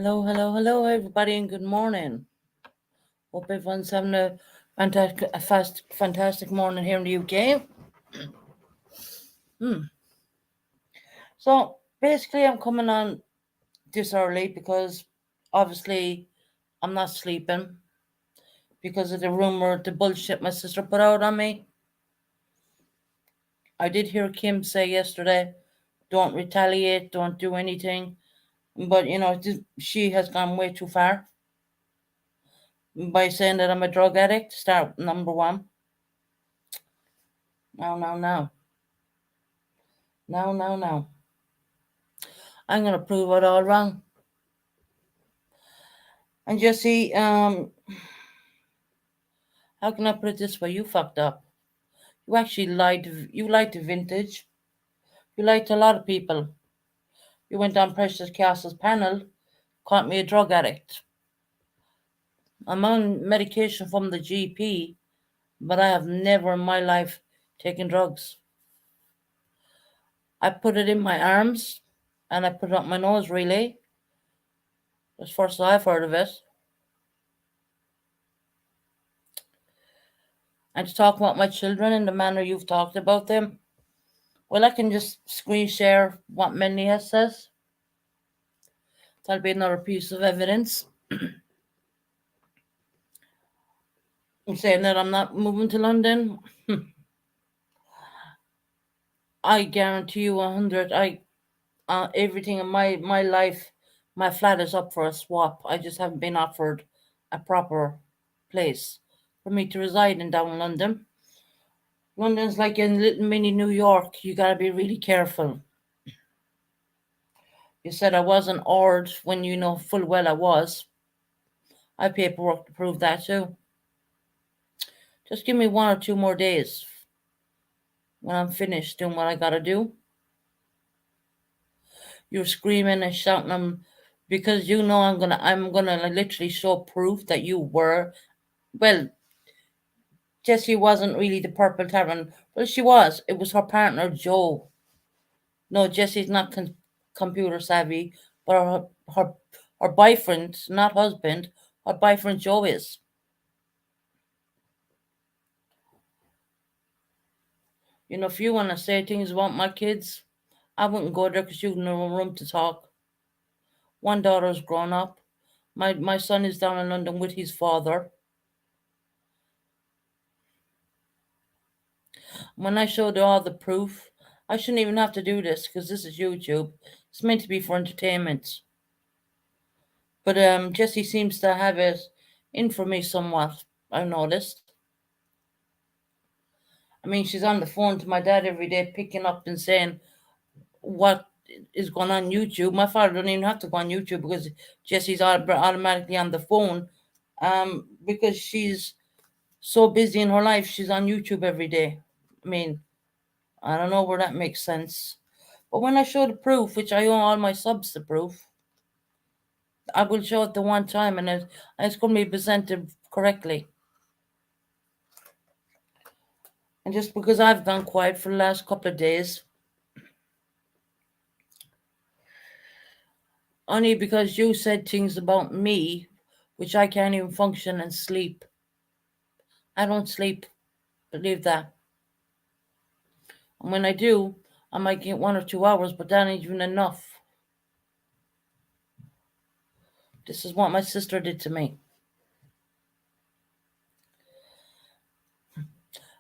Hello, everybody, and good morning. Hope everyone's having fantastic morning here in the UK. So basically, I'm coming on this early because obviously I'm not sleeping because of the rumor, the bullshit my sister put out on me. I did hear Kim say yesterday, "Don't retaliate, don't do anything," but she has gone way too far by saying that I'm a drug addict. Start number one. No. No. I'm gonna prove it all wrong. And Jesse, how can I put it this way? You fucked up. You actually lied. You lied to Vintage. You lied to a lot of people. You went on Precious Castle's panel, caught me a drug addict. I'm on medication from the GP, but I have never in my life taken drugs. I put it in my arms, and I put it up my nose. Really, that's the first I've heard of it. And to talk about my children in the manner you've talked about them, well, I can just screen share what Mendy has says. That'll be another piece of evidence. I'm saying that I'm not moving to London. I guarantee you 100. Everything in my life, my flat is up for a swap. I just haven't been offered a proper place for me to reside in down in London. London's like in little mini New York. You gotta be really careful. You said I wasn't odd when you know full well I was. I have paperwork to prove that too. Just give me 1 or 2 more days when I'm finished doing what I gotta do. You're screaming and shouting because you know I'm gonna like, literally show proof that you were. Well, Jessie wasn't really the purple tavern. Well, she was. It was her partner Joe. No, Jessie's not computer savvy, but her boyfriend, not husband, her boyfriend Joe is. If you want to say things about my kids, I wouldn't go there because you've no room to talk. One daughter's grown up. My son is down in London with his father. When I showed all the proof, I shouldn't even have to do this because this is YouTube. It's meant to be for entertainment. But Jessie seems to have it in for me somewhat, I've noticed. I mean, she's on the phone to my dad every day, picking up and saying what is going on YouTube. My father doesn't even have to go on YouTube because Jessie's automatically on the phone because she's so busy in her life. She's on YouTube every day. I mean, I don't know where that makes sense. But when I show the proof, which I owe all my subs the proof, I will show it the one time and it's going to be presented correctly. And just because I've gone quiet for the last couple of days, only because you said things about me which I can't even function and sleep. I don't sleep, believe that. And when I do, I might get 1 or 2 hours, but that ain't even enough. This is what my sister did to me.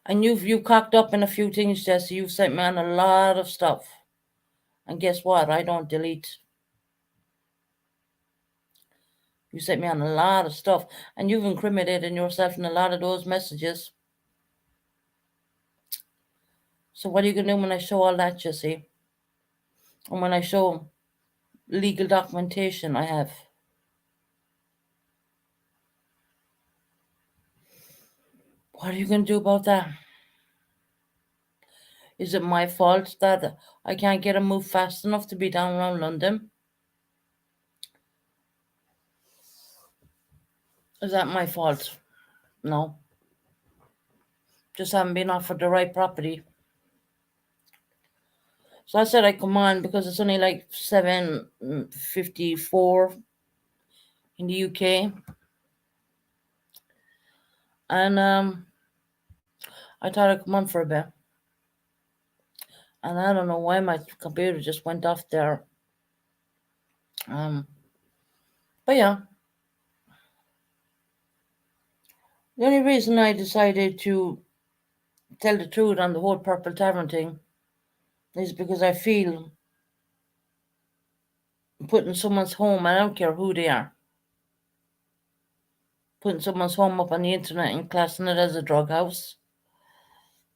And you cocked up in a few things, Jesse. You've sent me on a lot of stuff. And guess what? I don't delete. You sent me on a lot of stuff. And you've incriminated yourself in a lot of those messages. So what are you going to do when I show all that, Jesse? And when I show legal documentation I have? What are you going to do about that? Is it my fault that I can't get a move fast enough to be down around London? Is that my fault? No. Just haven't been offered the right property. So I said I come on because it's only like 7:54. in the UK, and I thought I'd come on for a bit, and I don't know why my computer just went off there. Um, but yeah, the only reason I decided to tell the truth on the whole Purple Tavern thing is because I feel putting someone's home, I don't care who they are, putting someone's home up on the internet and classing it as a drug house.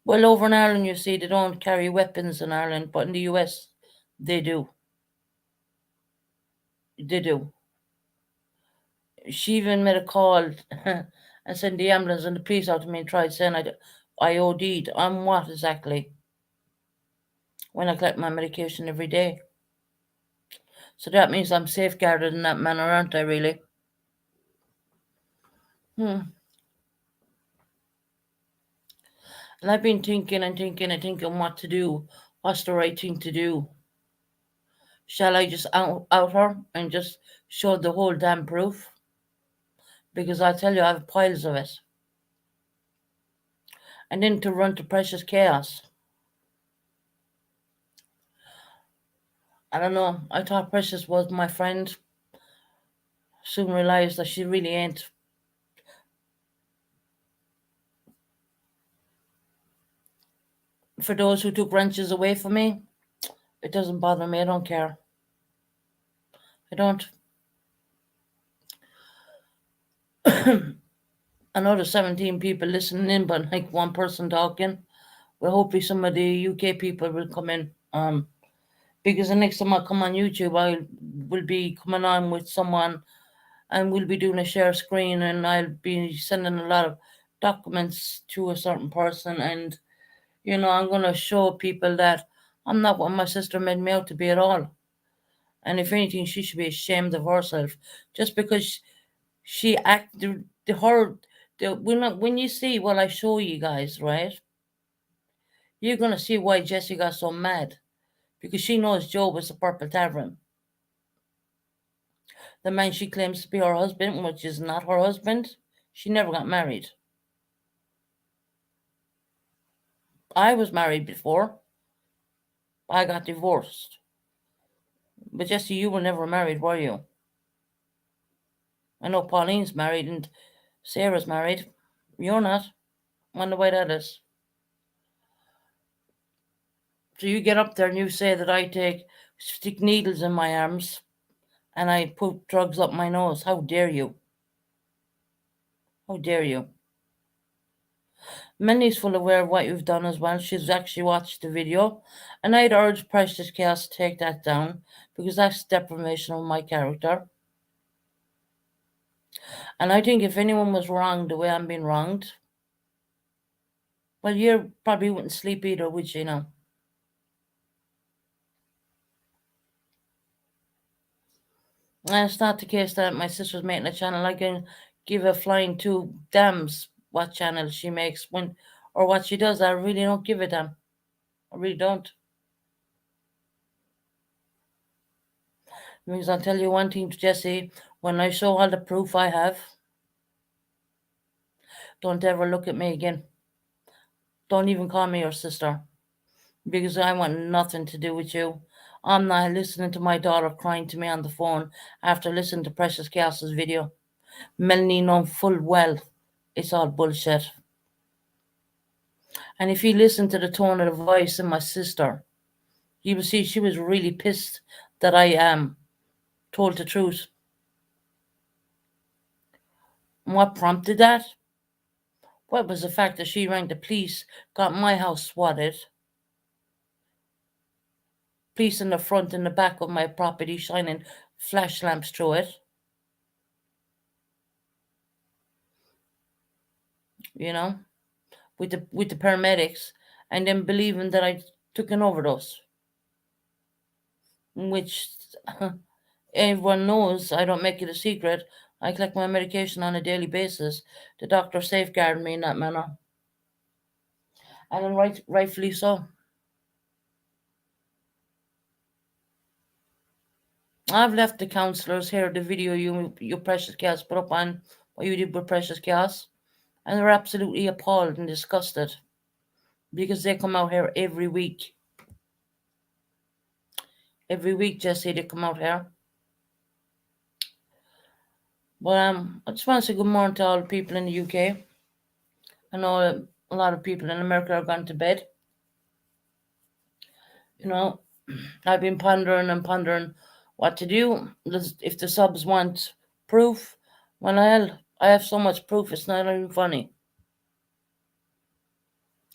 Well, over in Ireland, you see, they don't carry weapons in Ireland, but in the US, they do. They do. She even made a call and sent the ambulance and the police out to me and tried saying I OD'd. On what exactly? When I collect my medication every day. So that means I'm safeguarded in that manner, aren't I, really? Hmm. And I've been thinking and thinking and thinking what to do. What's the right thing to do? Shall I just out her and just show the whole damn proof? Because I tell you, I have piles of it. And then to run to precious chaos. I don't know. I thought Precious was my friend. Soon realised that she really ain't. For those who took wrenches away from me, it doesn't bother me. I don't care. I don't. I know there's 17 people listening in, but like one person talking. Well, hopefully some of the UK people will come in. Because the next time I come on YouTube, I will be coming on with someone, and we'll be doing a share screen, and I'll be sending a lot of documents to a certain person, and I'm gonna show people that I'm not what my sister made me out to be at all. And if anything, she should be ashamed of herself, just because she acted when you see what I show you guys, right? You're gonna see why Jessie got so mad, because she knows Joe was the Purple Tavern. The man she claims to be her husband, which is not her husband. She never got married. I was married before. I got divorced. But Jessie, you were never married, were you? I know Pauline's married and Sarah's married. You're not. Wonder why that is. So you get up there and you say that I stick needles in my arms and I put drugs up my nose. How dare you? How dare you? Minnie's full aware of what you've done as well. She's actually watched the video. And I'd urge Precious Chaos to take that down, because that's deprivation of my character. And I think if anyone was wronged the way I'm being wronged, well, you probably wouldn't sleep either, would you know? And it's not the case that my sister's making a channel. I can give a flying two damns what channel she makes or what she does. I really don't give a damn. I really don't. Because I'll tell you one thing, Jessie, when I show all the proof I have, don't ever look at me again. Don't even call me your sister. Because I want nothing to do with you. I'm not listening to my daughter crying to me on the phone after listening to Precious Chaos's video. Melanie known full well it's all bullshit. And if you listen to the tone of the voice of my sister, you will see she was really pissed that I told the truth. And what prompted that? Well, it was the fact that she rang the police, got my house swatted, police in the front and the back of my property shining flash lamps through it. You know, with the paramedics, and then believing that I took an overdose, which everyone knows. I don't make it a secret. I collect my medication on a daily basis. The doctor safeguarded me in that manner, and rightfully so. I've left the counsellors here the video your precious chaos put up on what you did with precious chaos, and they're absolutely appalled and disgusted because they come out here every week. Every week, Jesse, they come out here. But I just want to say good morning to all the people in the UK. I know a lot of people in America are gone to bed. You know, I've been pondering and pondering what to do. If the subs want proof, well, I have so much proof, it's not even funny.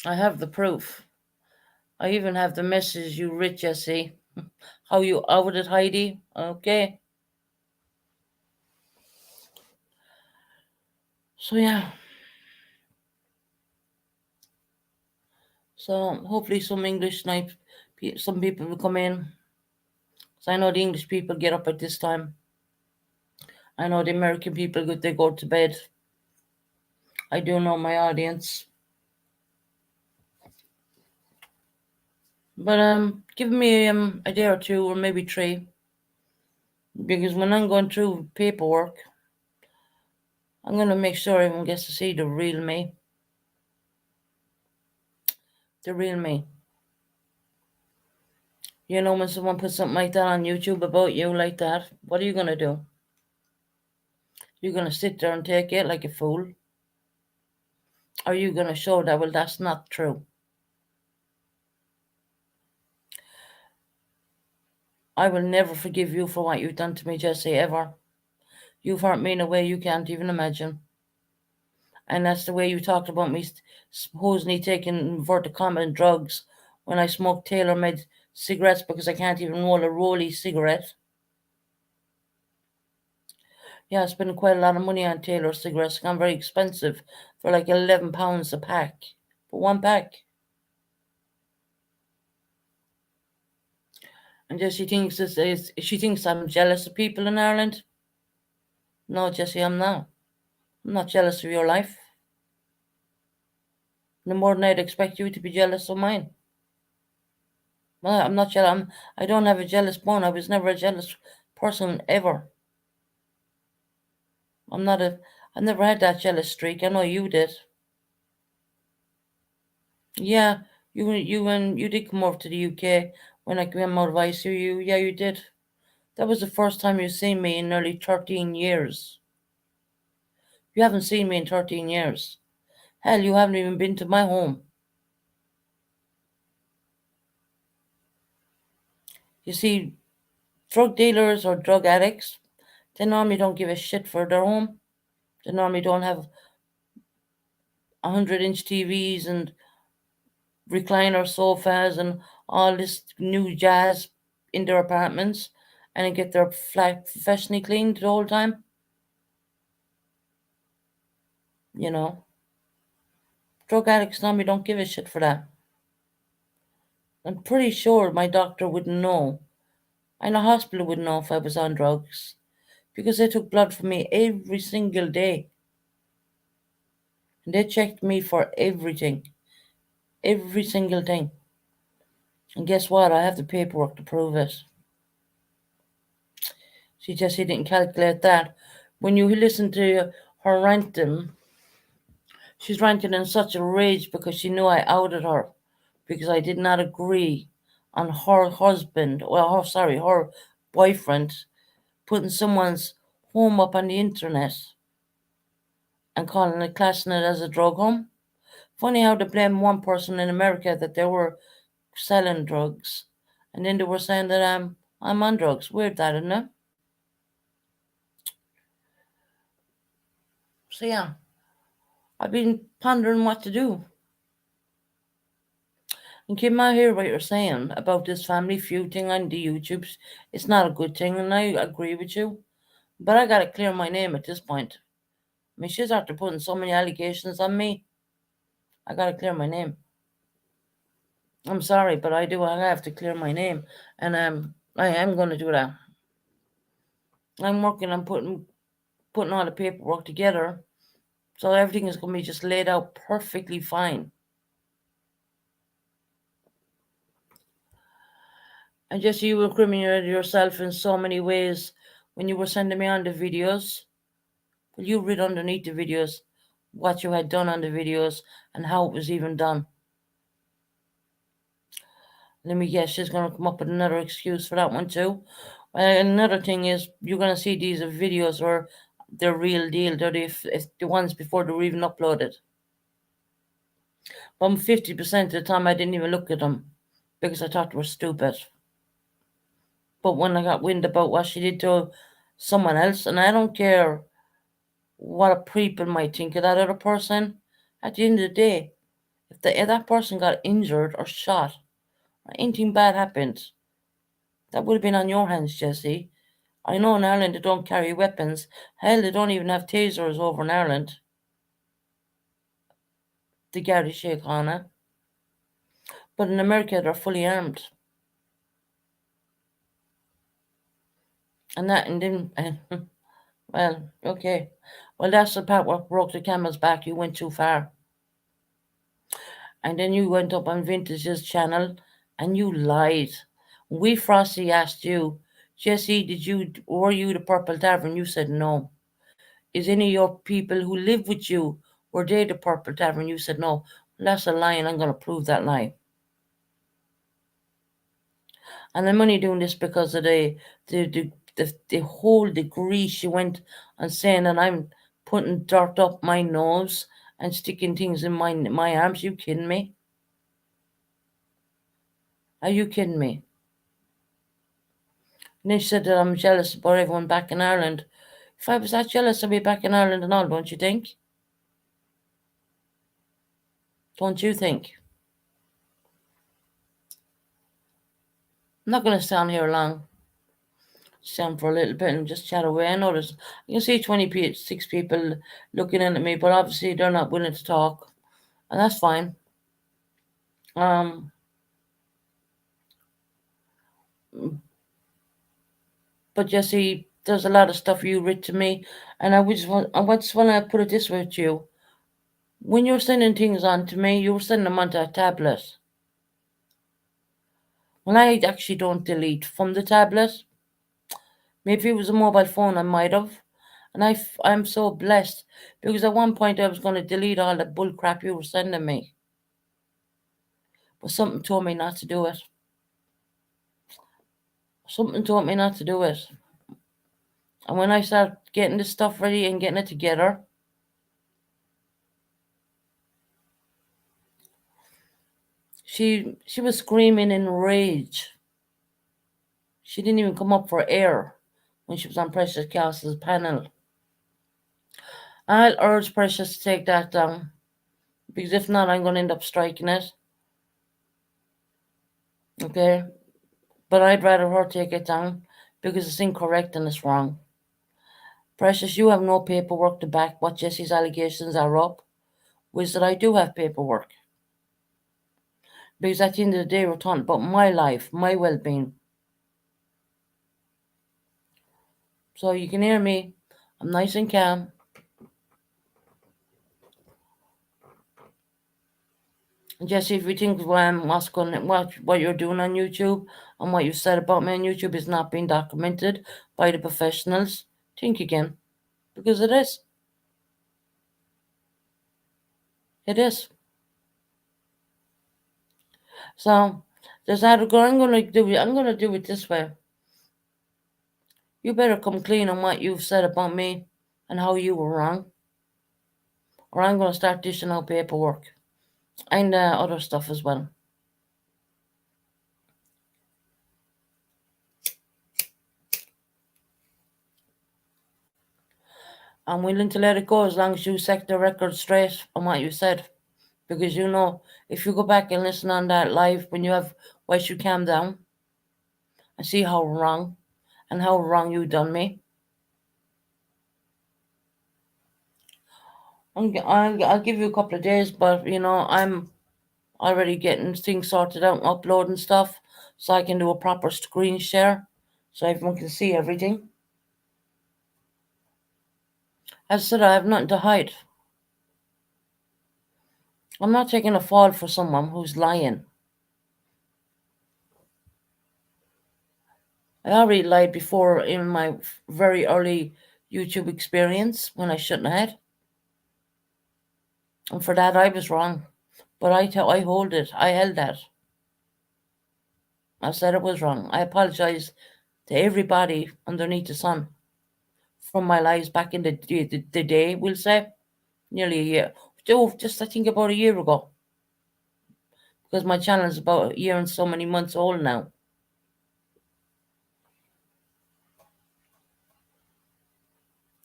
I have the proof. I even have the message you writ, Jesse. How you outed Heidi. Okay. So, yeah. So, hopefully, some people will come in. So, I know the English people get up at this time. I know the American people, they go to bed. I do know my audience. But give me a day or two, or maybe 3, because when I'm going through paperwork, I'm gonna make sure everyone gets to see the real me. The real me. You know, when someone puts something like that on YouTube about you like that, what are you gonna do? You're gonna sit there and take it like a fool? Or are you gonna show that, well, that's not true? I will never forgive you for what you've done to me, Jesse, ever. You've hurt me in a way you can't even imagine. And that's the way you talked about me supposedly taking inverted commas drugs when I smoke tailor-made cigarettes because I can't even roll a rolly cigarette. Yeah, I spend quite a lot of money on Taylor cigarettes. They're very expensive. They're like £11 a pack. For one pack. And Jessie thinks she thinks I'm jealous of people in Ireland. No, Jessie, I'm not. I'm not jealous of your life. No more than I'd expect you to be jealous of mine. Well, I'm not jealous. I don't have a jealous bone. I was never a jealous person ever. I never had that jealous streak. I know you did. Yeah, you did come over to the UK when I came out of ICU. Yeah, you did. That was the first time you've seen me in nearly 13 years. You haven't seen me in 13 years. Hell, you haven't even been to my home. You see, drug dealers or drug addicts, they normally don't give a shit for their home. They normally don't have 100-inch TVs and recliner sofas and all this new jazz in their apartments and get their flat professionally cleaned the whole time. You know, drug addicts normally don't give a shit for that. I'm pretty sure my doctor wouldn't know. And the hospital wouldn't know if I was on drugs because they took blood from me every single day. And they checked me for everything, every single thing. And guess what? I have the paperwork to prove it. She just didn't calculate that. When you listen to her ranting, she's ranting in such a rage because she knew I outed her because I did not agree on her husband, her boyfriend, putting someone's home up on the internet and classing it as a drug home. Funny how they blame one person in America that they were selling drugs, and then they were saying that I'm on drugs. Weird that, isn't it? So yeah, I've been pondering what to do. And Kim, I hear what you're saying about this family feud thing on the YouTubes. It's not a good thing, and I agree with you. But I gotta clear my name at this point. I mean, she's after putting so many allegations on me. I gotta clear my name. I'm sorry, but I do. I have to clear my name, and I am gonna do that. I'm working on putting all the paperwork together, so everything is gonna be just laid out perfectly fine. And just you incriminated yourself in so many ways when you were sending me on the videos. Well, you read underneath the videos what you had done on the videos and how it was even done. Let me guess, she's going to come up with another excuse for that one too. Another thing is, you're going to see these videos where they're real deal. They're the ones before they were even uploaded. But 50% of the time, I didn't even look at them because I thought they were stupid. But when I got wind about what she did to someone else, and I don't care what people might think of that other person, at the end of the day, if that person got injured or shot, or anything bad happened, that would have been on your hands, Jesse. I know in Ireland they don't carry weapons. Hell, they don't even have tasers over in Ireland. The Garda Síochána. But in America, they're fully armed. And then, well, okay. Well, that's the part where broke the camel's back. You went too far. And then you went up on Vintage's channel and you lied. We Frosty asked you, Jesse, were you the Purple Tavern? You said no. Is any of your people who live with you, were they the Purple Tavern? You said no. Well, that's a lie, and I'm going to prove that lie. And I'm only doing this because of the whole degree she went on saying that I'm putting dirt up my nose and sticking things in my arms. You kidding me? Are you kidding me? And then she said that I'm jealous about everyone back in Ireland. If I was that jealous, I'd be back in Ireland and all, don't you think? Don't you think? I'm not going to stand here long. Stand for a little bit and just chat away. I know I can see 26 people looking in at me, but obviously they're not willing to talk, and that's fine. But Jesse, there's a lot of stuff you read to me, and I just want to put it this way to you. When you're sending things on to me, you're sending them onto a tablet. When I actually don't delete from the tablet, maybe if it was a mobile phone, I might have. And I'm so blessed because at one point I was going to delete all the bull crap you were sending me. But something told me not to do it. Something told me not to do it. And when I start getting this stuff ready and getting it together, she was screaming in rage. She didn't even come up for air when she was on Precious Castle's panel. I'll urge Precious to take that down, because if not, I'm going to end up striking it. Okay? But I'd rather her take it down because it's incorrect and it's wrong. Precious, you have no paperwork to back what Jesse's allegations are up. Which that I do have paperwork. Because at the end of the day, we're talking about my life, my well-being. So you can hear me. I'm nice and calm. Jesse, if you think what you're doing on YouTube and what you said about me on YouTube is not being documented by the professionals, think again. Because it is. It is. So there's how to go. I'm gonna do it this way. You better come clean on what you've said about me and how you were wrong. Or I'm gonna start dishing out paperwork. And other stuff as well. I'm willing to let it go as long as you set the record straight on what you said. Because you know, if you go back and listen on that live when you have why you calm down and see how wrong you done me. I'll give you a couple of days, but you know, I'm already getting things sorted out and uploading stuff so I can do a proper screen share so everyone can see everything. As I said, I have nothing to hide. I'm not taking a fall for someone who's lying. I already lied before in my very early YouTube experience when I shouldn't have. And for that, I was wrong. But I hold it. I held that. I said it was wrong. I apologize to everybody underneath the sun from my lies back in the day, we'll say, nearly a year. Oh, just I think about a year ago. Because my channel is about a year and so many months old now.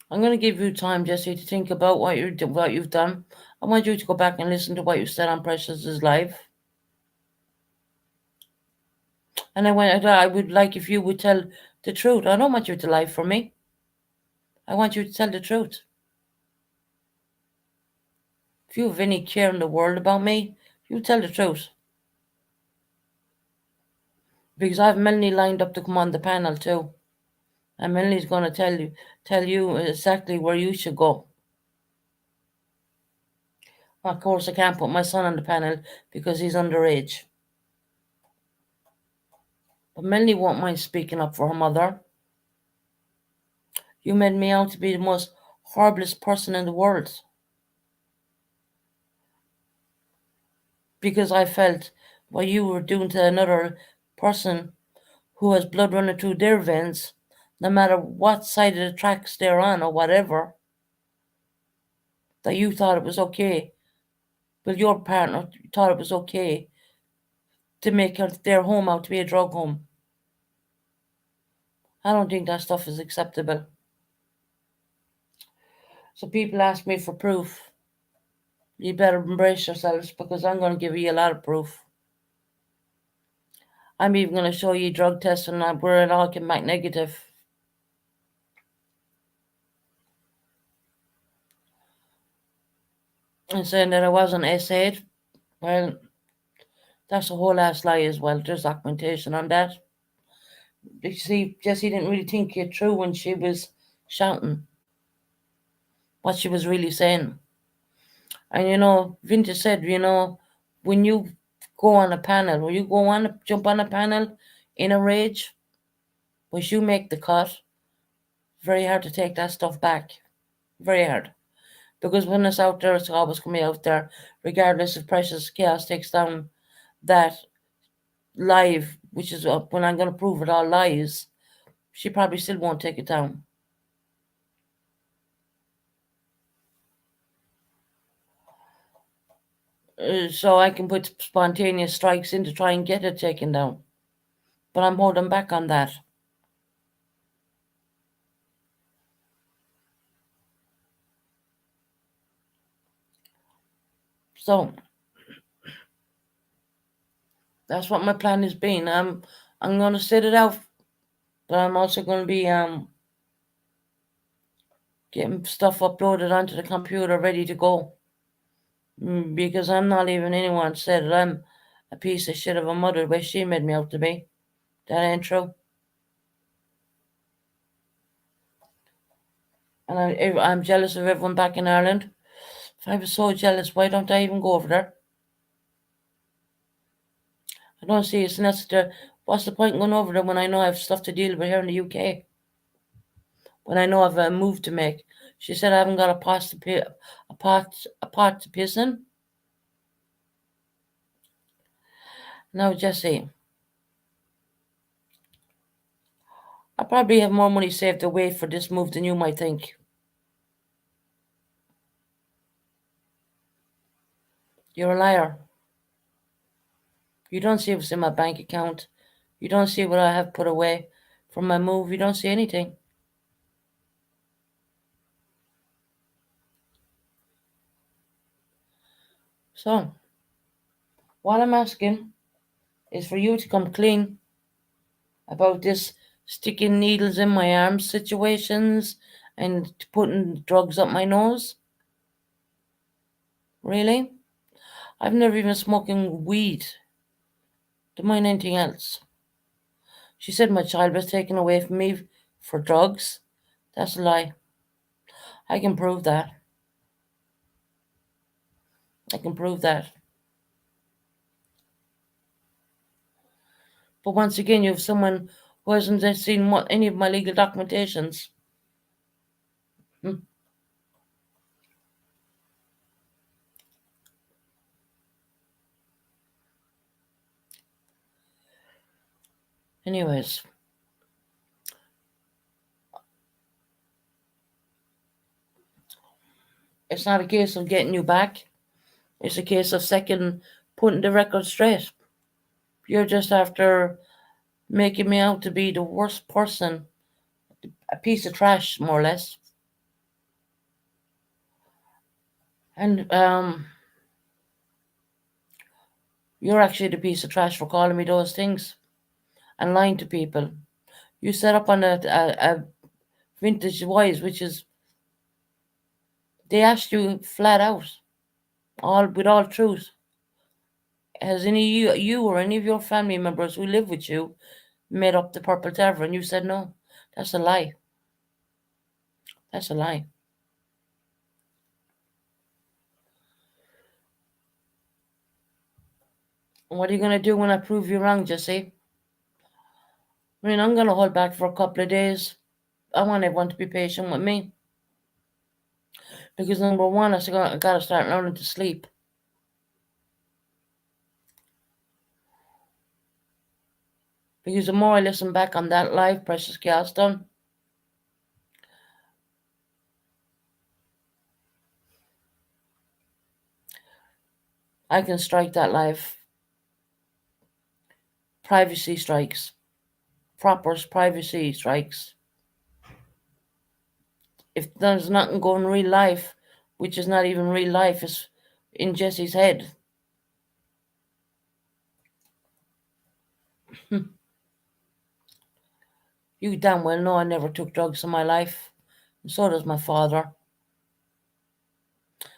I'm going to give you time, Jesse, to think about what you've done. I want you to go back and listen to what you said on Precious's live. And I would like if you would tell the truth. I don't want you to lie for me. I want you to tell the truth. If you have any care in the world about me, you tell the truth. Because I have Melanie lined up to come on the panel too. And Melanie's going to tell you exactly where you should go. Of course, I can't put my son on the panel because he's underage. But Melanie won't mind speaking up for her mother. You made me out to be the most horriblest person in the world. Because I felt what you were doing to another person who has blood running through their veins, no matter what side of the tracks they're on or whatever, that you thought it was okay. But your partner thought it was okay to make their home out to be a drug home. I don't think that stuff is acceptable. So people ask me for proof. You better embrace yourselves because I'm going to give you a lot of proof. I'm even going to show you drug tests and where it all came back negative. And saying that I wasn't SA'd, well, that's a whole ass lie as well. There's documentation on that. You see, Jessie didn't really think it through when she was shouting what she was really saying. And Vintage said, when you go on a panel, when you jump on a panel in a rage, once you make the cut, very hard to take that stuff back. Very hard. Because when it's out there, it's always going to be out there, regardless if Precious Chaos takes down that live, which is when I'm going to prove it all lies, she probably still won't take it down. So I can put spontaneous strikes in to try and get it taken down. But I'm holding back on that. So that's what my plan has been. I'm going to set it out, but I'm also going to be getting stuff uploaded onto the computer ready to go. Because I'm not even anyone said that I'm a piece of shit of a mother the way she made me out to be. That ain't true. And I'm jealous of everyone back in Ireland. If I was so jealous, why don't I even go over there? I don't see it's necessary. What's the point in going over there when I know I have stuff to deal with here in the UK? When I know I've a move to make. She said I haven't got a pot to piss in. Now, Jesse, I probably have more money saved away for this move than you might think. You're a liar. You don't see what's in my bank account. You don't see what I have put away from my move. You don't see anything. So, what I'm asking is for you to come clean about this sticking needles in my arms situations and putting drugs up my nose. Really? I've never even smoking weed. Don't mind anything else. She said my child was taken away from me for drugs. That's a lie. I can prove that. I can prove that. But once again, you have someone Who hasn't seen any of my legal documentations? Hmm. Anyways, it's not a case of getting you back. It's a case of putting the record straight. You're just after making me out to be the worst person, a piece of trash, more or less. And you're actually the piece of trash for calling me those things and lying to people. You set up on a vintage wise, which is they asked you flat out, all with all truth. Has any of you or any of your family members who live with you made up the purple tavern? And you said no. That's a lie. That's a lie. What are you gonna do when I prove you wrong, Jesse? I mean, I'm gonna hold back for a couple of days. I want everyone to be patient with me because number one, I gotta start learning to sleep. Because the more I listen back on that live, Precious Gaston, I can strike that live. Privacy strikes. Proper privacy strikes. If there's nothing going real life, which is not even real life, is in Jesse's head. You damn well know I never took drugs in my life. And so does my father.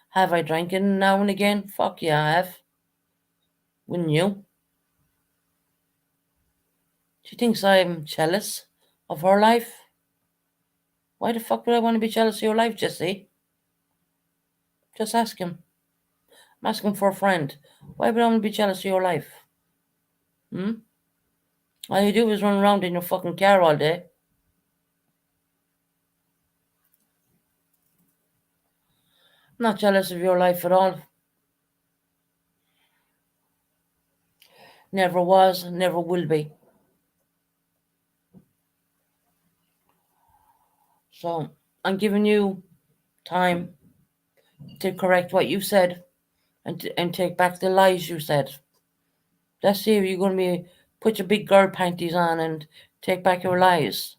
Have I drank it now and again? Fuck yeah, I have. Wouldn't you? She thinks I'm jealous of her life. Why the fuck would I want to be jealous of your life, Jesse? Just ask him. I'm asking for a friend. Why would I want to be jealous of your life? Hmm? All you do is run around in your fucking car all day. I'm not jealous of your life at all. Never was, never will be. So I'm giving you time to correct what you said and take back the lies you said. Let's see if you're going to be put your big girl panties on and take back your lies.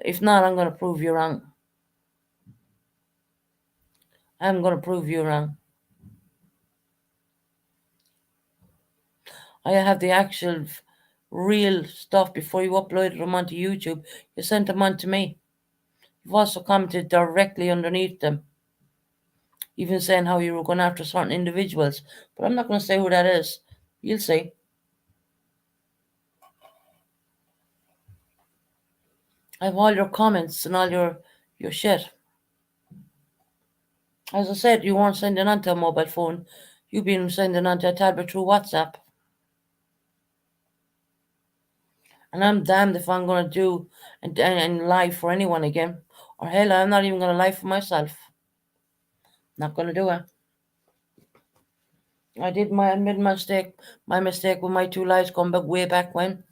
If not, I'm going to prove you wrong. I'm going to prove you wrong. I have the actual real stuff before you uploaded them onto YouTube. You sent them on to me. You've also commented directly underneath them, even saying how you were going after certain individuals. But I'm not going to say who that is. You'll see. I have all your comments and all your shit. As I said, you weren't sending onto a mobile phone. You've been sending onto a tablet through WhatsApp. And I'm damned if I'm going to do and lie for anyone again. Or hell, I'm not even going to lie for myself. Not going to do it. I made my mistake with my two lies going back way back when.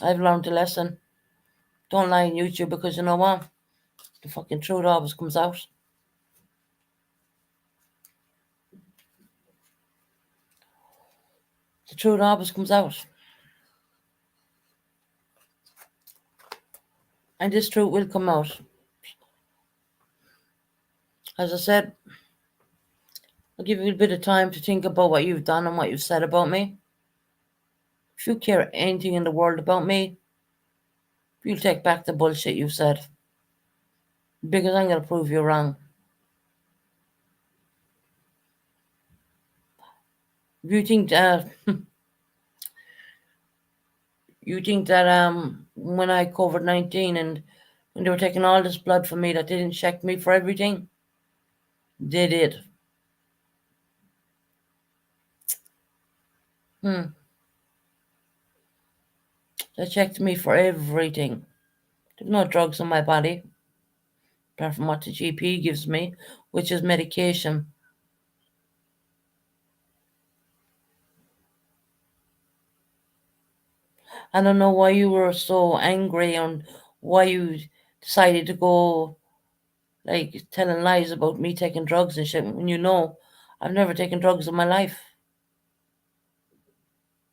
I've learned a lesson. Don't lie on YouTube because you know what? The fucking truth always comes out. The truth always comes out. And this truth will come out. As I said, I'll give you a bit of time to think about what you've done and what you've said about me. If you care anything in the world about me, you'll take back the bullshit you said. Because I'm going to prove you wrong. If you think that when I COVID-19 and when they were taking all this blood from me that they didn't check me for everything, they did. Hmm. They checked me for everything. There's no drugs in my body, apart from what the GP gives me, which is medication. I don't know why you were so angry and why you decided to go like telling lies about me taking drugs and shit when you know I've never taken drugs in my life.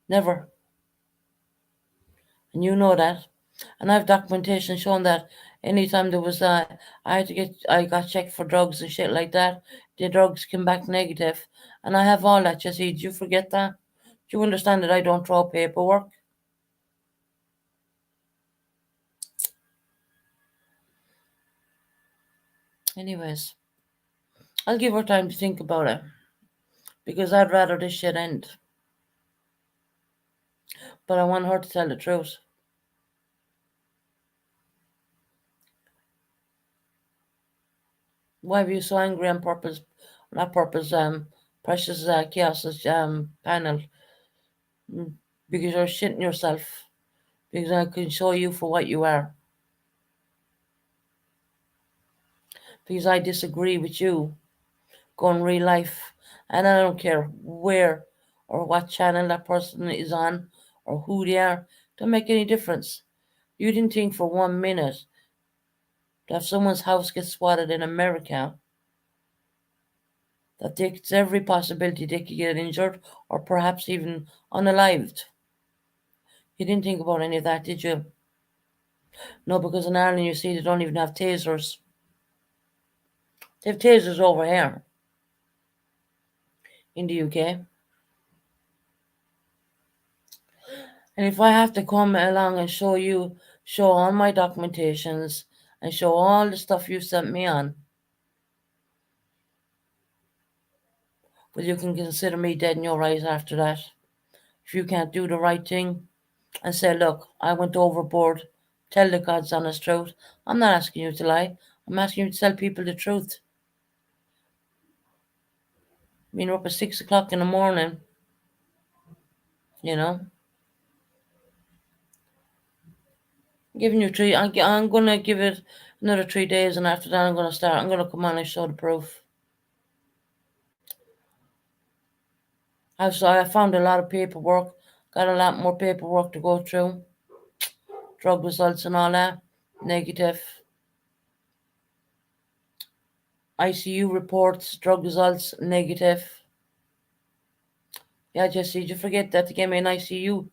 Never. And you know that. And I have documentation showing that anytime there was I got checked for drugs and shit like that, the drugs came back negative. And I have all that, Jesse. Do you forget that? Do you understand that I don't draw paperwork? Anyways, I'll give her time to think about it because I'd rather this shit end. But I want her to tell the truth. Why were you so angry on purpose? Not purpose, Precious Chaos's panel. Mm, because you're shitting yourself. Because I can show you for what you are. Because I disagree with you going real life. And I don't care where or what channel that person is on or who they are. Don't make any difference. You didn't think for 1 minute that if someone's house gets swatted in America, that there's every possibility they could get injured or perhaps even unalived. You didn't think about any of that, did you? No, because in Ireland you see they don't even have tasers. They have tasers over here in the UK. And if I have to come along and show all my documentations and show all the stuff you sent me on, well, you can consider me dead in your eyes after that. If you can't do the right thing and say, look, I went overboard, tell the God's honest truth. I'm not asking you to lie. I'm asking you to tell people the truth. I mean, we're up at 6 o'clock in the morning, you know. Giving you three, I'm going to give it another 3 days, and after that, I'm going to come on and show the proof. I found a lot of paperwork, got a lot more paperwork to go through, drug results and all that, negative. ICU reports, drug results, negative. Yeah, Jesse, did you forget that they gave me an ICU?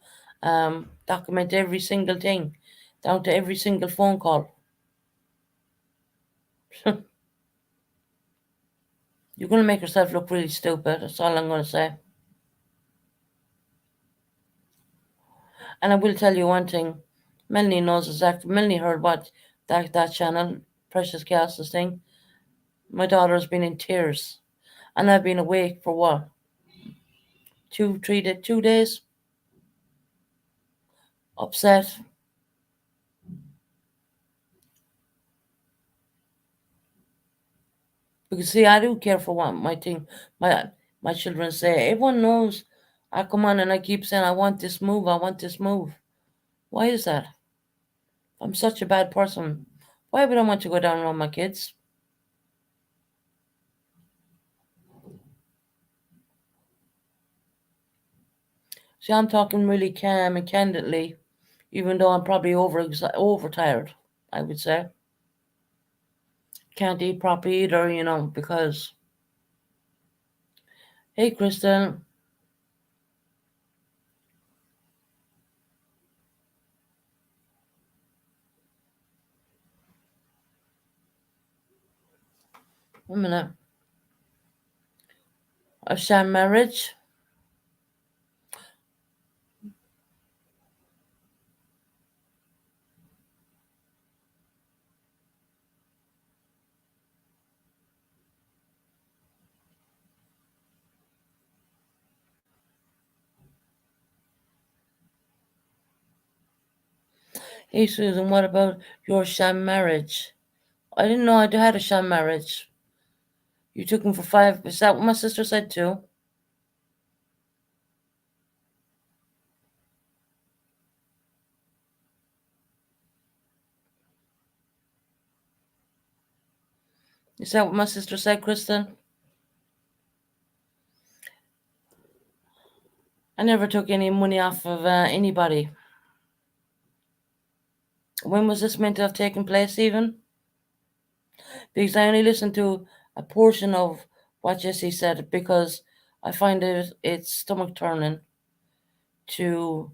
Document every single thing, down to every single phone call. You're going to make yourself look really stupid. That's all I'm going to say. And I will tell you one thing. Melanie knows exactly. Melanie heard what that channel, Precious Castles thing. My daughter's been in tears. And I've been awake for what? 2 days? Upset. Because see, I do care for what my children say. Everyone knows I come on and I keep saying I want this move, I want this move. Why is that? I'm such a bad person. Why would I want to go down on my kids? See, I'm talking really calm and candidly, even though I'm probably overtired, I would say. Can't eat properly either, because hey Kristen, one minute. A sham marriage? Hey Susan, what about your sham marriage? I didn't know I had a sham marriage. You took him for 5. Is that what my sister said too? Is that what my sister said, Crystal? I never took any money off of anybody. When was this meant to have taken place, even? Because I only listened to a portion of what Jesse said because I find it's stomach turning to.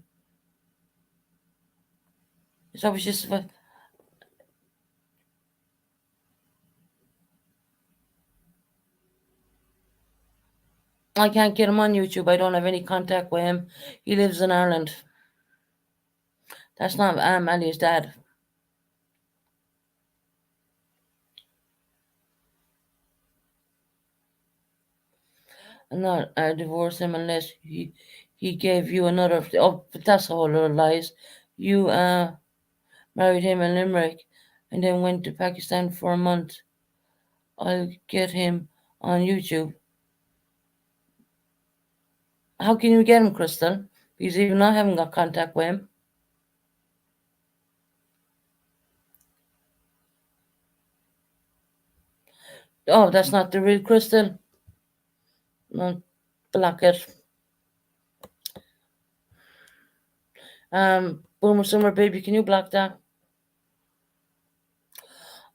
Is that what she said? I can't get him on YouTube. I don't have any contact with him. He lives in Ireland. That's not Ali's dad. I'm not divorce him unless he gave you another. Oh, but that's a whole lot of lies. You married him in Limerick and then went to Pakistan for a month. I'll get him on YouTube. How can you get him, Crystal? Because even I haven't got contact with him. Oh, that's not the real Crystal. No, block it. Boomer Summer Baby, can you block that?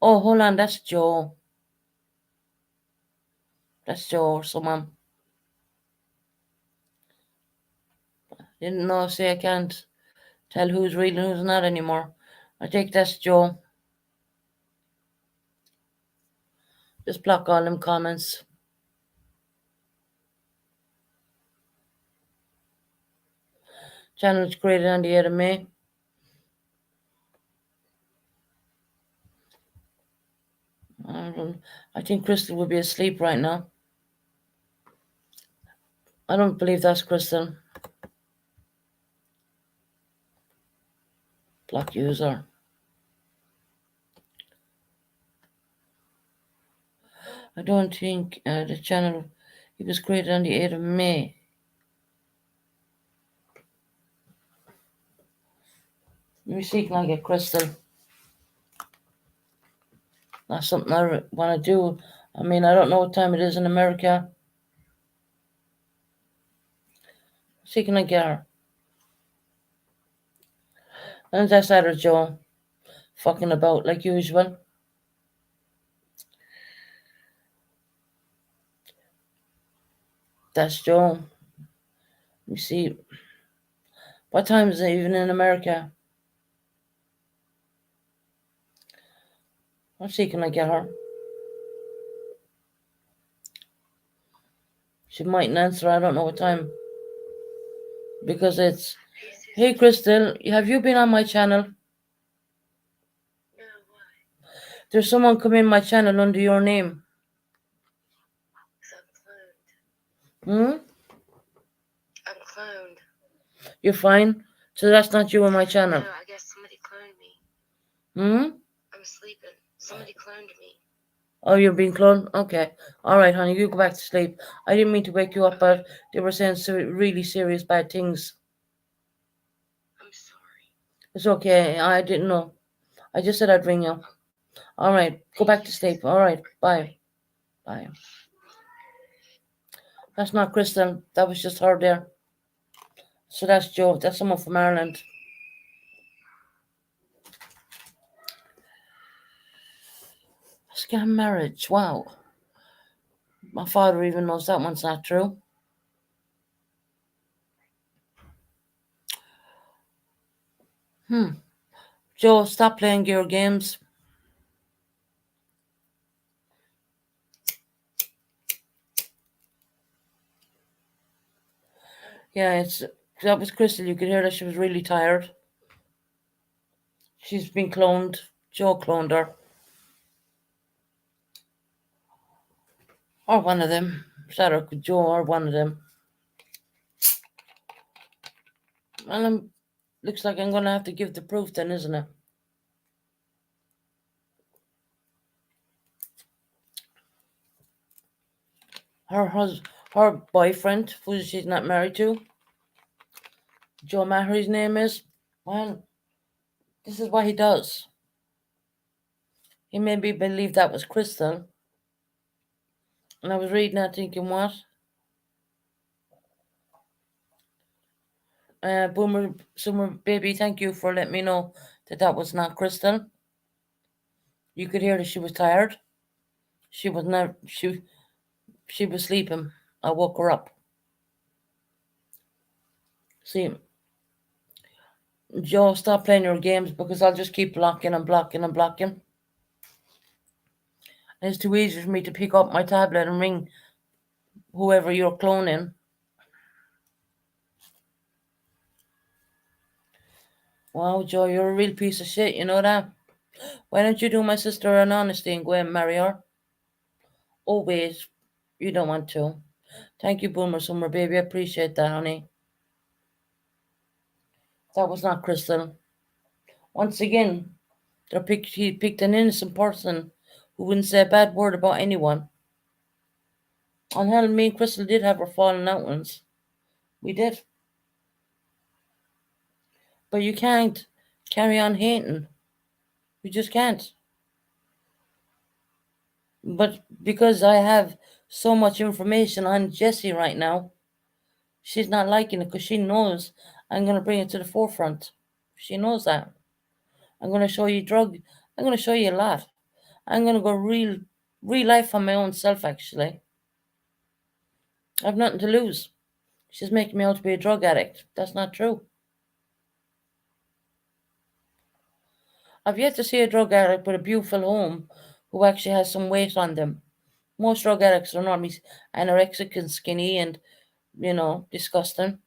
Oh, hold on, that's Joe. That's Joe or someone. Didn't know, see, I can't tell who's real and who's not anymore. I think that's Joe. Just block all them comments. Channel was created on the 8th of May. I think Crystal would be asleep right now. I don't believe that's Crystal. Block user. I don't think the channel, it was created on the 8th of May. Let me see if I can get Crystal. That's something I want to do. I mean, I don't know what time it is in America. See, can I get her? And that's Ada Joe. Fucking about like usual. That's Joe. Let me see. What time is it even in America? Let's see, can I get her? She mightn't answer. I don't know what time. Because it's. Hey, Crystal, have you been on my channel? No, why? There's someone come in my channel under your name. So I'm cloned. Hmm? I'm cloned. You're fine? So that's not you on my channel. No, I guess somebody cloned me. Hmm? I'm sleeping. Somebody cloned me. Oh, you're being cloned? Okay. All right, honey, you go back to sleep. I didn't mean to wake you up, but they were saying really serious bad things. I'm sorry. It's okay. I didn't know. I just said I'd ring you. All right, go back to sleep. All right, bye. Bye. That's not Crystal. That was just her there. So that's Joe. That's someone from Ireland. Scam marriage. Wow. My father even knows that one's not true. Joe, stop playing your games. Yeah, that was Crystal. You could hear that she was really tired. She's been cloned. Joe cloned her. Or one of them. Sarah, Joe, or one of them. Well, looks like I'm going to have to give the proof then, isn't it? Her boyfriend, who she's not married to, Joe Maher's name is. Well, this is what he does. He made me believe that was Crystal. And I was reading that thinking, what? Boomer, Summer Baby, thank you for letting me know that that was not Crystal. You could hear that she was tired. She was not, she was sleeping. I woke her up. See, Joe, stop playing your games because I'll just keep blocking and blocking and blocking. And it's too easy for me to pick up my tablet and ring whoever you're cloning. Wow, Joe, you're a real piece of shit, you know that? Why don't you do my sister an honesty and go and marry her? Oh, wait, you don't want to. Thank you, Boomer Summer Baby. I appreciate that, honey. That was not Crystal. Once again, he picked an innocent person who wouldn't say a bad word about anyone. And hell, me and Crystal did have our falling out once. We did. But you can't carry on hating. You just can't. But because I have so much information on Jessie right now, she's not liking it because she knows I'm going to bring it to the forefront. She knows that. I'm going to show you drug. I'm going to show you a lot. I'm going to go real life on my own self, actually. I've nothing to lose. She's making me out to be a drug addict. That's not true. I've yet to see a drug addict with a beautiful home who actually has some weight on them. Most drug addicts are normally anorexic and skinny and, disgusting.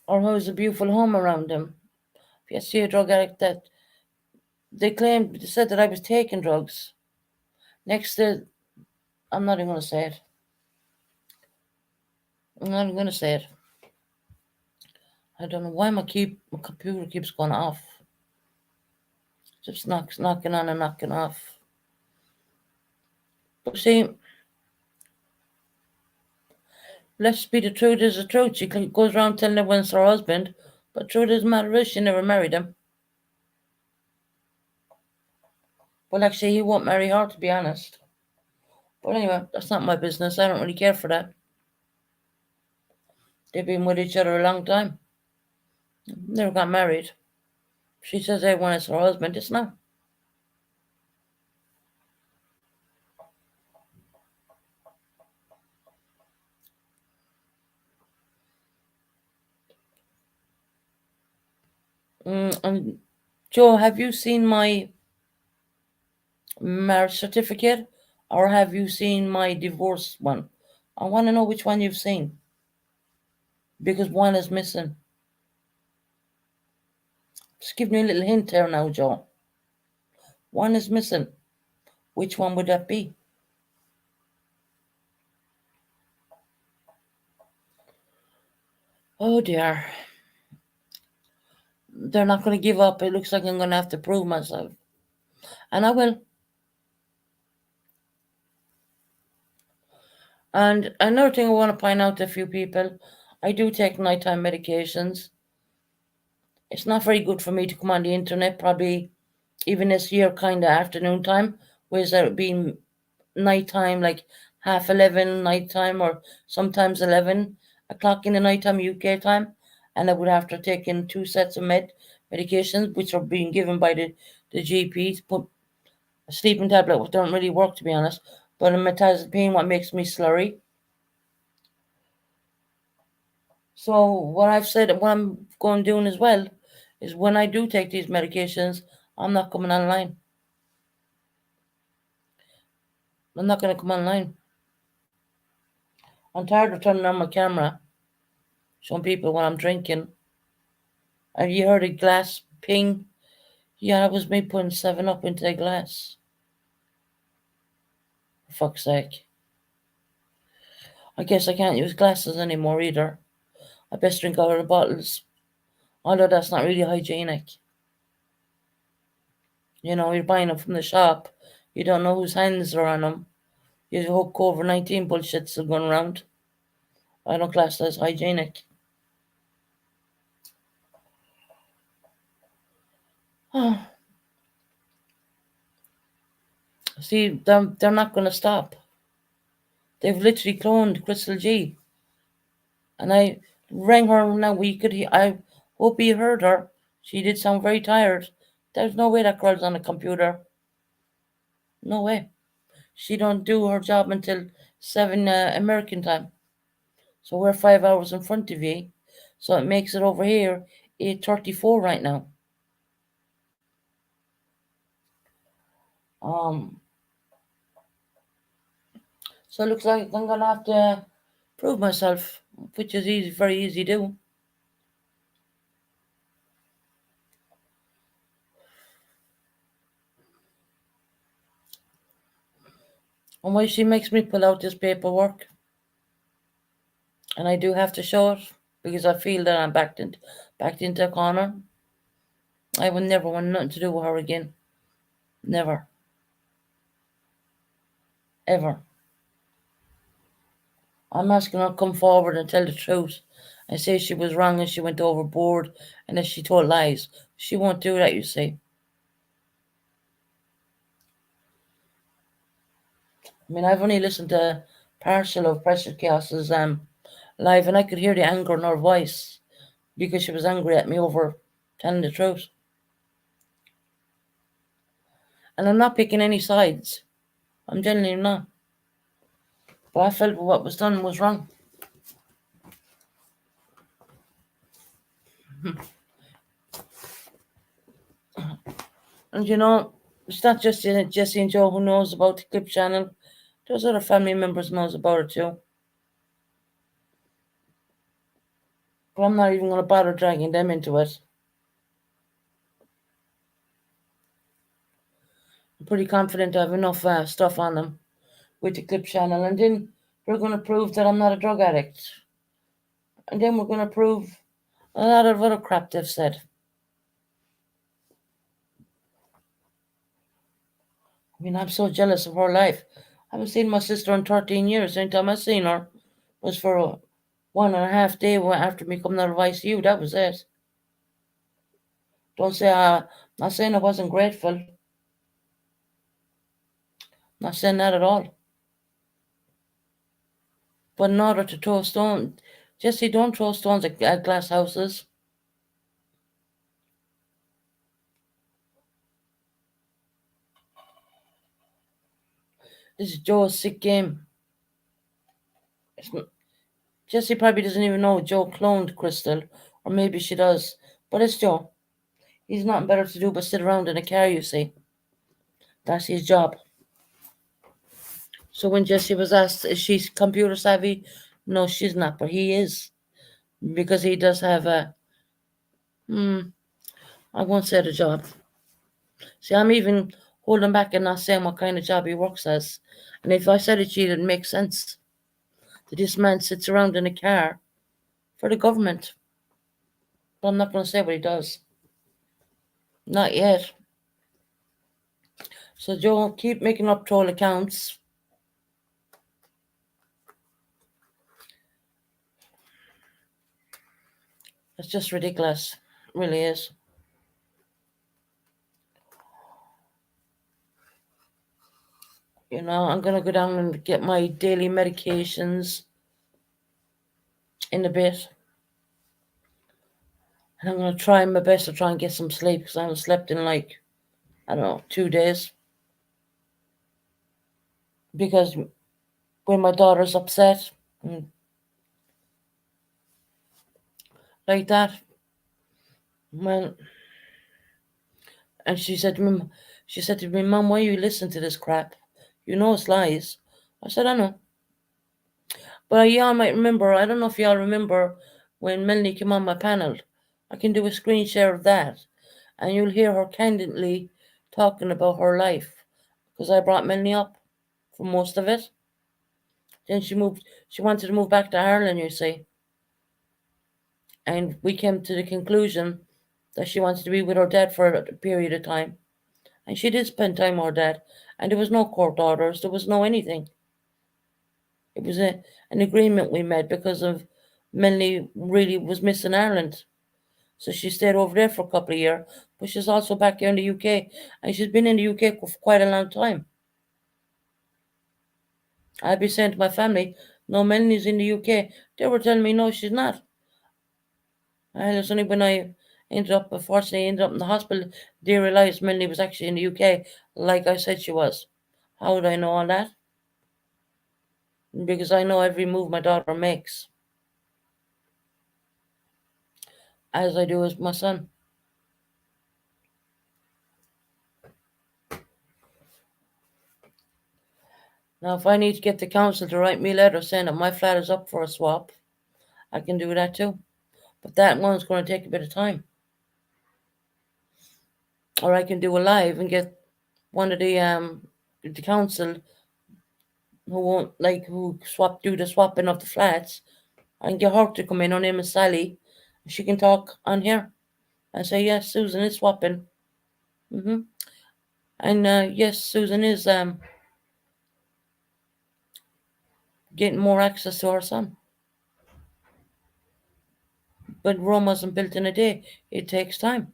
Or who has a beautiful home around them. If you see a drug addict that they said that I was taking drugs. Next to, I'm not even going to say it. I'm not even going to say it. I don't know why my computer keeps going off. Just knocking on and knocking off. But see, let's be the truth is the truth. She goes around telling everyone it's her husband, but truth doesn't matter is she never married him. Well, actually, he won't marry her, to be honest. But anyway, that's not my business. I don't really care for that. They've been with each other a long time. Never got married. She says everyone is her husband. It's not. And Joe, have you seen my marriage certificate or have you seen my divorce one? I want to know which one you've seen because one is missing. Just give me a little hint there now, Joe. One is missing. Which one would that be? Oh dear. They're not going to give up. It looks like I'm going to have to prove myself. And I will. And another thing I want to point out to a few people, I do take nighttime medications. It's not very good for me to come on the internet, probably even this year, kind of afternoon time, whereas there being nighttime, like 11:30 nighttime, or sometimes 11 o'clock in the nighttime UK time, and I would have to take in 2 sets of medications, which are being given by the GPs. Put a sleeping tablet, which don't really work to be honest, but a metazapine, what makes me slurry. So what I've said, what I'm going doing as well, is when I do take these medications, I'm not coming online. I'm not going to come online. I'm tired of turning on my camera, showing people what I'm drinking. Have you heard a glass ping? Yeah, that was me putting 7 Up into a glass. For fuck's sake. I guess I can't use glasses anymore either. I best drink out of the bottles. Although that's not really hygienic. You're buying them from the shop. You don't know whose hands are on them. You hope COVID-19 bullshit's still going around. I don't class that as hygienic. See, they're not going to stop. They've literally cloned Crystal G. And I rang her now. We could hear. I hope you heard her. She did sound very tired. There's no way that girl's on a computer. No way. She don't do her job until 7 American time. So we're 5 hours in front of you. So it makes it over here 8:34 right now. Um, so it looks like I'm gonna have to prove myself, which is easy, very easy to do. And why she makes me pull out this paperwork, and I do have to show it because I feel that I'm backed into a corner. I will never want nothing to do with her again. Never, ever. I'm asking her to come forward and tell the truth and say she was wrong and she went overboard and that she told lies. She won't do that, you see. I mean, I've only listened to partial of Precious Chaos's live, and I could hear the anger in her voice because she was angry at me over telling the truth. And I'm not picking any sides. I'm genuinely not. But I felt what was done was wrong. And you know, it's not just Jesse and Joe who knows about the Clip channel. There's other family members knows about it too. But I'm not even going to bother dragging them into it. I'm pretty confident I have enough stuff on them with the Clip channel. And then we're going to prove that I'm not a drug addict. And then we're going to prove a lot of other crap they've said. I mean, I'm so jealous of her life. I haven't seen my sister in 13 years. Any time I seen her was for a 1.5 day after me coming out of ICU. That was it. Don't say not saying I wasn't grateful. Not saying that at all. But in order to throw stones, Jesse, don't throw stones at glass houses. This is Joe's sick game. Jesse probably doesn't even know Joe cloned Crystal, or maybe she does. But it's Joe. He's nothing better to do but sit around in a car, you see. That's his job. So when Jessie was asked, is she computer savvy? No, she's not, but he is. Because he does have I won't say the job. See, I'm even holding back and not saying what kind of job he works as. And if I said it to you, it'd make sense. That this man sits around in a car for the government. But I'm not going to say what he does. Not yet. So Joe, keep making up troll accounts. It's just ridiculous. It really is. You know, I'm going to go down and get my daily medications in a bit. And I'm going to try my best to try and get some sleep because I haven't slept in like, I don't know, 2 days. Because when my daughter's upset, like that, well, and she said to me, Mom, why you listen to this crap? You know it's lies. I said, I know. But y'all might remember, I don't know if y'all remember when Melanie came on my panel. I can do a screen share of that. And you'll hear her candidly talking about her life. Because I brought Melanie up for most of it. Then she wanted to move back to Ireland, you see. And we came to the conclusion that she wanted to be with her dad for a period of time. And she did spend time with her dad. And there was no court orders. There was no anything. It was an agreement we made because of Melanie really was missing Ireland. So she stayed over there for a couple of years. But she's also back here in the UK. And she's been in the UK for quite a long time. I'd be saying to my family, no, Melanie's in the UK. They were telling me, no, she's not. And it's only when I unfortunately, ended up in the hospital, they realised Melanie was actually in the UK, like I said she was. How would I know all that? Because I know every move my daughter makes, as I do with my son. Now, if I need to get the council to write me a letter saying that my flat is up for a swap, I can do that too. But that one's going to take a bit of time. Or I can do a live and get one of the council who won't who do the swapping of the flats and get her to come in. Her name is Sally. She can talk on here and say yes, Susan is swapping. hmm And yes, Susan is getting more access to her son. But Rome wasn't built in a day. It takes time.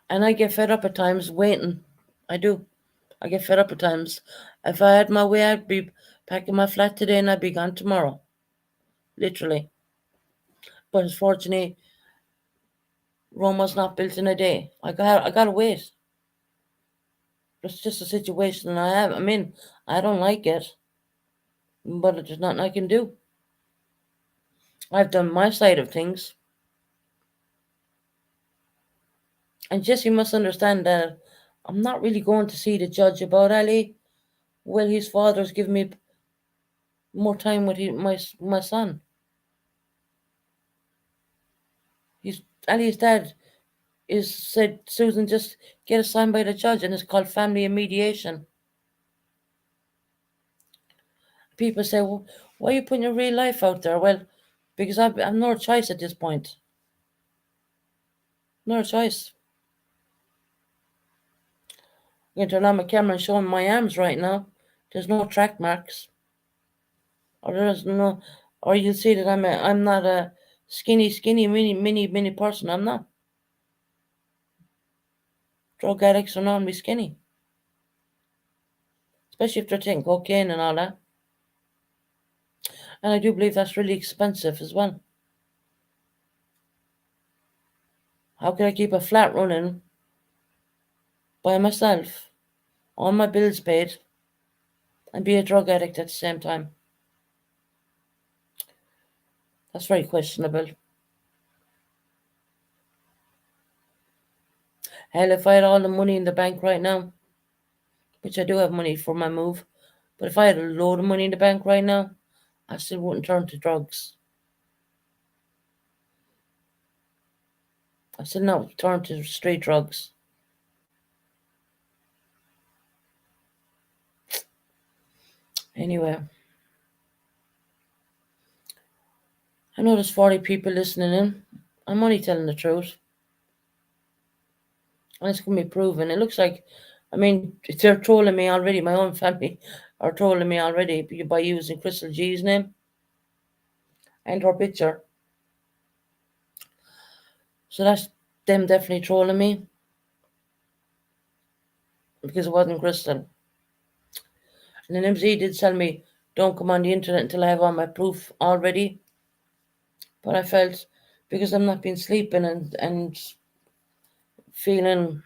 And I get fed up at times waiting. I do. I get fed up at times. If I had my way, I'd be packing my flat today and I'd be gone tomorrow. Literally. But unfortunately, Rome was not built in a day. I gotta wait. It's just a situation I'm in. I don't like it, but there's nothing I can do. I've done my side of things. And Jesse must understand that I'm not really going to see the judge about Ali. Well, his father's given me more time with my son. He's Ali's dad is said, Susan, just get assigned by the judge, and it's called family and mediation. People say, well, why are you putting your real life out there? Well, because I've no choice at this point. No choice. I'm going to turn on my camera and show him my arms right now. There's no track marks. Or there's no, or you'll see that I'm not a skinny, mini person. I'm not. Drug addicts are normally skinny. Especially if they're taking cocaine and all that. And I do believe that's really expensive as well. How can I keep a flat running by myself, all my bills paid, and be a drug addict at the same time? That's very questionable. Hell, if I had all the money in the bank right now, which I do have money for my move, but if I had a load of money in the bank right now, I still wouldn't turn to drugs. I still not turn to straight drugs. Anyway, I know there's 40 people listening in. I'm only telling the truth. And it's going to be proven. It looks like, I mean, they're trolling me already. My own family are trolling me already by using Crystal G's name and her picture. So that's them definitely trolling me because it wasn't Crystal. And then MZ did tell me, don't come on the internet until I have all my proof already. But I felt, because I'm not been sleeping and feeling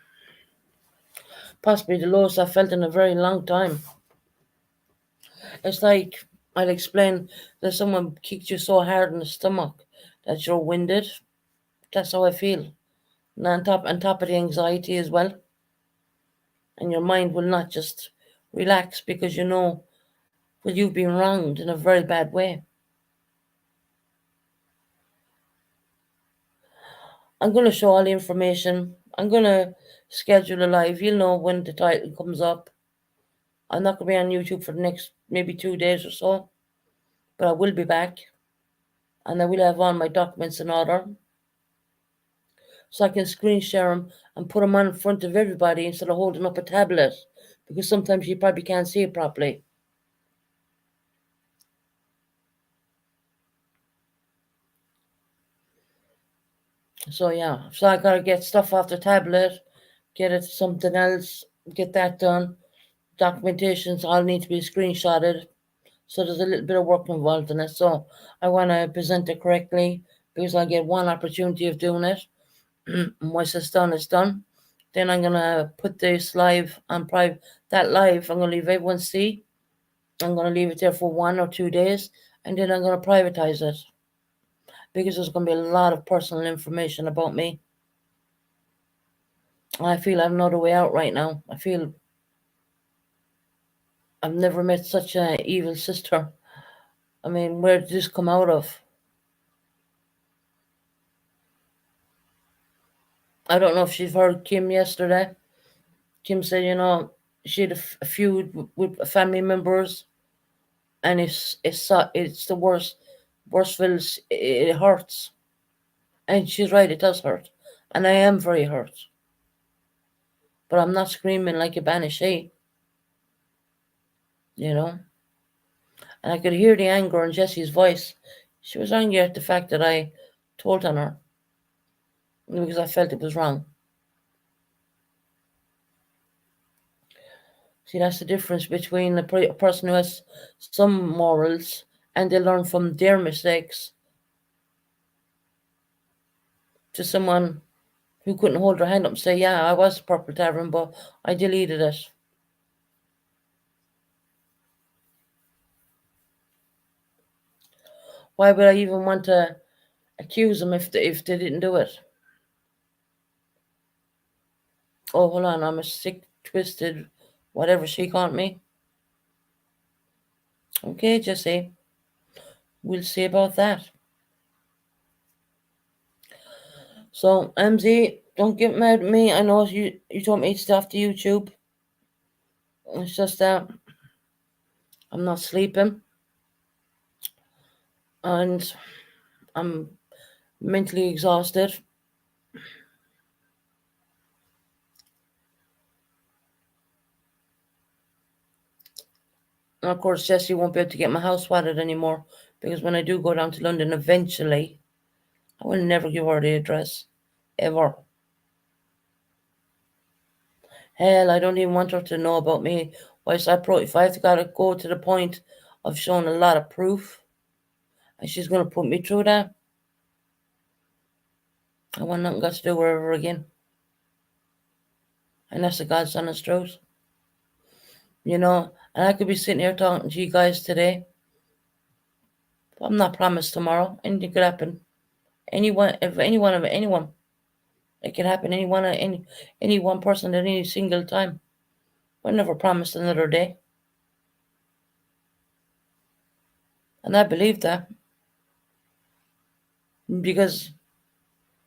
possibly the lowest I've felt in a very long time. It's like, I'll explain, that someone kicked you so hard in the stomach that you're winded. That's how I feel. And on top of the anxiety as well. And your mind will not just relax because you know, well, you've been wronged in a very bad way. I'm going to show all the information. I'm going to schedule a live. You'll know when the title comes up. I'm not going to be on YouTube for the next maybe 2 days or so, but I will be back. And I will have all my documents in order. So I can screen share them and put them on in front of everybody instead of holding up a tablet. Because sometimes you probably can't see it properly. So yeah, so I gotta get stuff off the tablet, get it something else, get that done. Documentations all need to be screenshotted. So there's a little bit of work involved in it. So I want to present it correctly because I get one opportunity of doing it. Once it's done, it's done. Then I'm gonna put this live on private. That live, I'm gonna leave everyone see. I'm gonna leave it there for 1 or 2 days, and then I'm gonna privatize it because there's gonna be a lot of personal information about me. I feel I have no other way out right now. I feel I've never met such an evil sister. I mean, where did this come out of? I don't know if she's heard Kim yesterday. Kim said, she had a feud with family members, and it's the worst feels. It hurts, and she's right. It does hurt, and I am very hurt. But I'm not screaming like a banshee, you know. And I could hear the anger in Jessie's voice. She was angry at the fact that I told on her because I felt it was wrong. See, that's the difference between a person who has some morals and they learn from their mistakes to someone who couldn't hold her hand up and say, yeah, I was a purple tavern, but I deleted it. Why would I even want to accuse them if they didn't do it? Oh, hold on, I'm a sick, twisted, whatever she called me. Okay, Jesse, we'll see about that. So, MZ, don't get mad at me. I know you told me to stop the YouTube. It's just that I'm not sleeping and I'm mentally exhausted. And of course, Jesse won't be able to get my house swatted anymore because when I do go down to London eventually, I will never give her the address. Ever. Hell, I don't even want her to know about me. If I have to gotta go to the point of showing a lot of proof, and she's gonna put me through that, I want nothing got to do with her again. And that's the God's honest truth. And I could be sitting here talking to you guys today, but I'm not promised tomorrow. Anything could happen. Anyone, if anyone, it could happen. Any one person at any single time. We're never promised another day, and I believe that because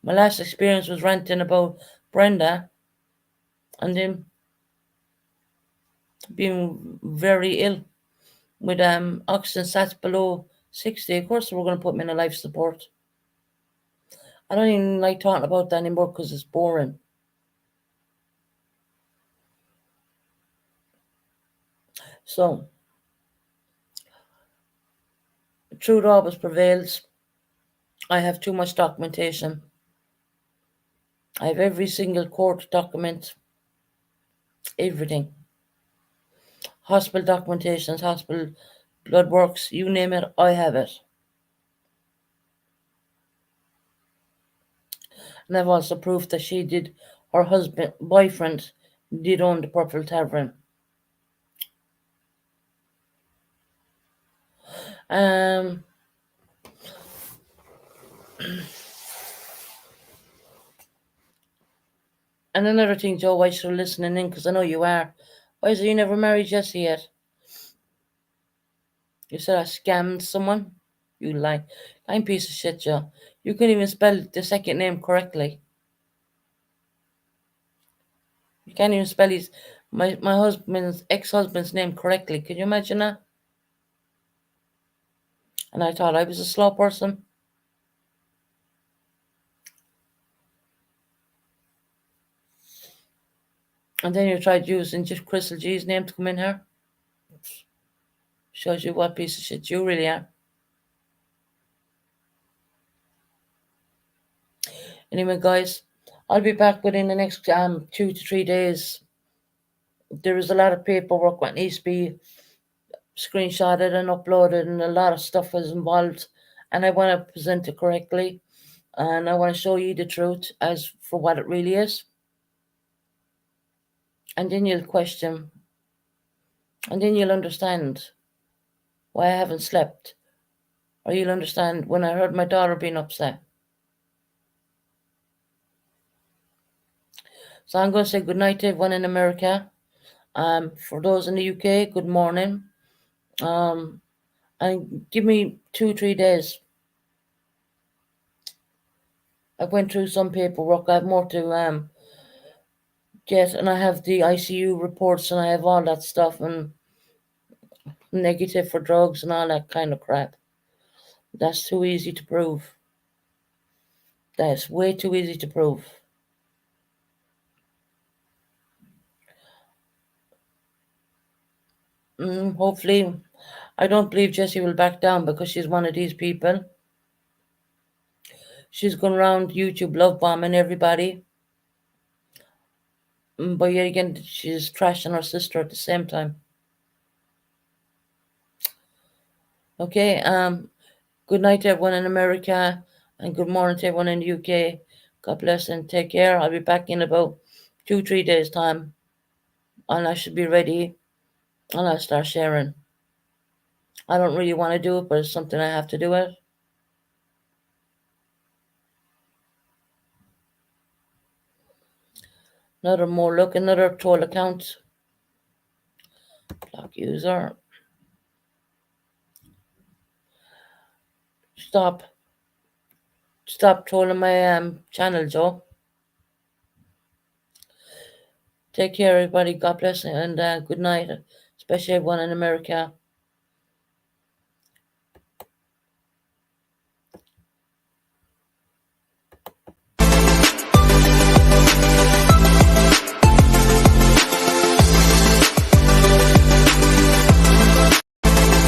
my last experience was ranting about Brenda and then being very ill with oxygen sats below 60. Of course, we're going to put me in a life support. I don't even like talking about that anymore because it's boring. So, truth always prevails. I have too much documentation. I have every single court document, everything. Hospital documentations, hospital blood works, you name it, I have it. And I've also proof that her boyfriend did own the Purple Tavern. Um, and another thing, Joe, why you're listening in, because I know you are. Why is it you never married Jesse yet? You said I scammed someone? You lie. I'm piece of shit, Joe. You couldn't even spell the second name correctly. You can't even spell my husband's ex-husband's name correctly. Can you imagine that? And I thought I was a slow person. And then you tried using just Crystal G's name to come in here. Shows you what piece of shit you really are. Anyway, guys, I'll be back within the next 2 to 3 days there is a lot of paperwork what needs to be screenshotted and uploaded, and a lot of stuff is involved. And I want to present it correctly, and I want to show you the truth as for what it really is. And then you'll question, and then you'll understand why I haven't slept, or you'll understand when I heard my daughter being upset. So I'm going to say good night to everyone in America. For those in the UK, good morning. And give me 2-3 days. I went through some paperwork. I have more to get, and I have the ICU reports, and I have all that stuff, and negative for drugs and all that kind of crap. That's too easy to prove. That's way too easy to prove. Hopefully, I don't believe Jessie will back down because she's one of these people. She's going around YouTube love bombing everybody. But yet again, she's trashing her sister at the same time. Okay, good night to everyone in America, and good morning to everyone in the UK. God bless and take care. I'll be back in about 2-3 days' time, and I should be ready, and I'll start sharing. I don't really want to do it, but it's something I have to do it. Another troll account. Block user. Stop trolling my channel, Joe. Take care, everybody. God bless and good night, especially everyone in America.